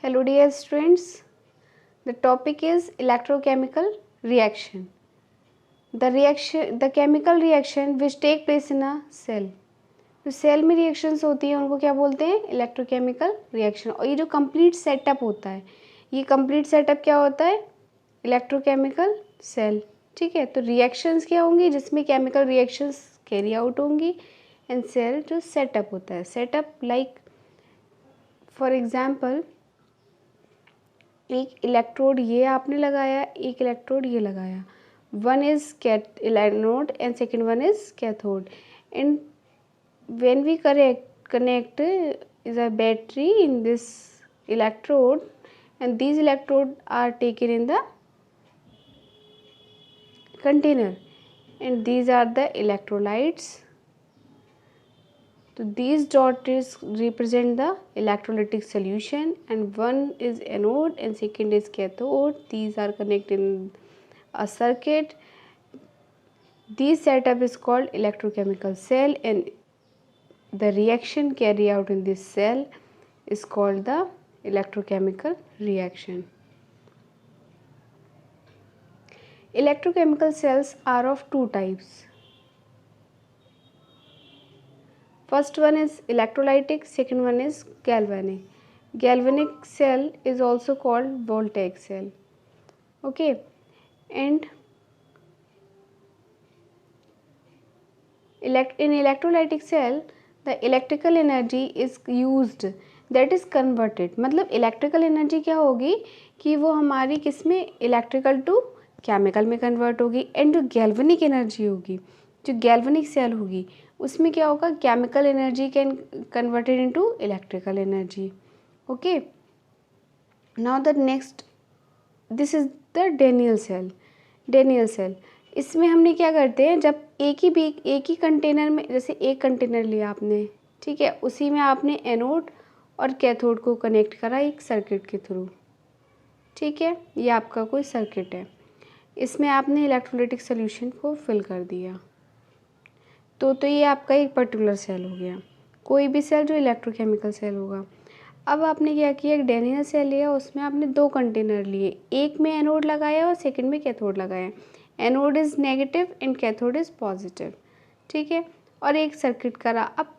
Hello dear students, the topic is electrochemical reaction. The chemical reaction which take place in a cell. जो cell में reactions होती हैं उनको क्या बोलते हैं? Electrochemical reaction. और ये जो कंप्लीट सेटअप होता है, ये कंप्लीट सेटअप क्या होता है? Electrochemical cell. ठीक है, तो रिएक्शंस क्या होंगी जिसमें केमिकल रिएक्शंस कैरी आउट होंगी, एंड सेल जो सेटअप होता है, सेटअप लाइक फॉर एग्जाम्पल एक इलेक्ट्रोड ये आपने लगाया, एक इलेक्ट्रोड ये लगाया, one is anode and second one is cathode, and when we connect is a battery in this electrode, and these electrodes are taken in the container, and these are the electrolytes. So these dots represent the electrolytic solution, and one is anode and second is cathode. These are connected in a circuit. This setup is called electrochemical cell, and the reaction carried out in this cell is called the electrochemical reaction. Electrochemical cells are of two types. First one is electrolytic, second one is galvanic. Galvanic cell is also called voltaic cell. Okay, and in electrolytic cell the electrical energy is used, that is converted. मतलब electrical energy क्या होगी कि वो हमारी किस में, electrical to chemical में convert होगी, एंड जो गैल्वेनिक एनर्जी होगी, जो गैल्वेनिक सेल होगी, उसमें क्या होगा, chemical energy can converted into electrical energy. Okay, now the next, this is the Daniell cell. Daniell cell, इसमें हमने क्या करते हैं, जब एक ही कंटेनर में, जैसे एक कंटेनर लिया आपने, ठीक है, उसी में आपने एनोड और कैथोड को कनेक्ट करा एक सर्किट के थ्रू. ठीक है, ये आपका कोई सर्किट है, इसमें आपने इलेक्ट्रोलाइटिक सॉल्यूशन को फिल कर दिया, तो ये आपका एक पर्टिकुलर सेल हो गया. कोई भी सेल जो इलेक्ट्रोकेमिकल सेल होगा. अब आपने क्या किया, एक डेनियल सेल लिया, उसमें आपने दो कंटेनर लिए, एक में एनोड लगाया और सेकंड में कैथोड लगाया. Anode is negative and cathode is positive. ठीक है, और एक सर्किट करा. अब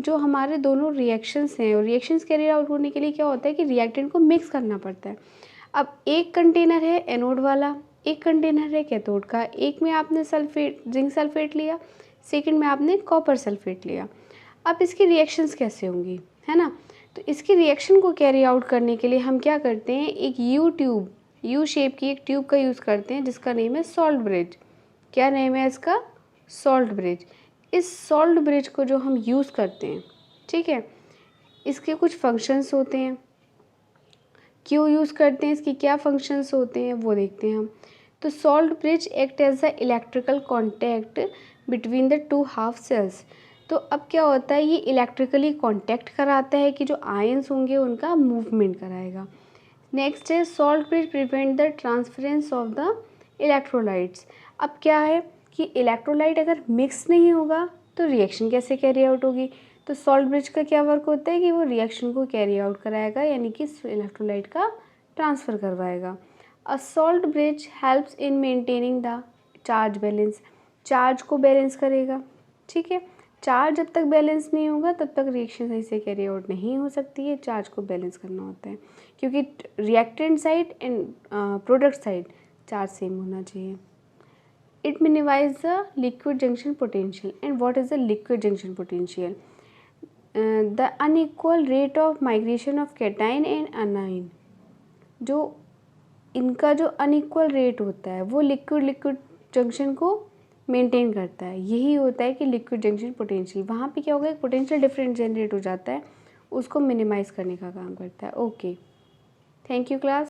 जो हमारे दोनों रिएक्शंस हैं, और रिएक्शंस कैरी आउट होने के लिए क्या होता है कि रिएक्टेंट को मिक्स करना पड़ता है. अब एक कंटेनर है एनोड वाला, एक कंटेनर है कैथोड का. एक में आपने जिंक सल्फेट लिया, सेकंड में आपने कॉपर सल्फेट लिया. अब इसकी रिएक्शंस कैसे होंगी, है ना. तो इसकी रिएक्शन को कैरी आउट करने के लिए हम क्या करते हैं, एक यू शेप की एक ट्यूब का यूज़ करते हैं जिसका नेम है सॉल्ट ब्रिज. क्या नेम है इसका, सॉल्ट ब्रिज. इस सॉल्ट ब्रिज को जो हम यूज़ करते हैं, ठीक है, इसके कुछ फंक्शंस होते हैं. क्यों यूज़ करते हैं, इसके क्या फंक्शंस होते हैं वो देखते हैं हम. तो salt bridge act as the electrical contact between the two half cells. तो अब क्या होता है, ये इलेक्ट्रिकली कॉन्टैक्ट कराता है कि जो आयंस होंगे उनका मूवमेंट कराएगा. नेक्स्ट है salt bridge prevent the transference of the electrolytes. अब क्या है कि इलेक्ट्रोलाइट अगर मिक्स नहीं होगा तो रिएक्शन कैसे कैरी आउट होगी. तो सॉल्ट ब्रिज का क्या वर्क होता है कि वो रिएक्शन को कैरी आउट कराएगा, यानी कि इलेक्ट्रोलाइट का ट्रांसफ़र करवाएगा. A salt bridge helps in maintaining the charge balance. Charge को बैलेंस करेगा. ठीक है, चार्ज जब तक बैलेंस नहीं होगा तब तक रिएक्शन सही से कैरी आउट नहीं हो सकती है. चार्ज को बैलेंस करना होता है, क्योंकि reactant side and product side charge same होना चाहिए. It minimise the liquid junction potential. And what is the liquid junction potential, the unequal rate of migration of cation and anion. जो इनका जो अनइक्वल रेट होता है वो liquid junction को maintain करता है. यही होता है कि लिक्विड जंक्शन पोटेंशियल. वहाँ पे क्या होगा, एक पोटेंशियल डिफरेंस जनरेट हो जाता है, उसको मिनिमाइज़ करने का काम करता है. Okay, thank you class.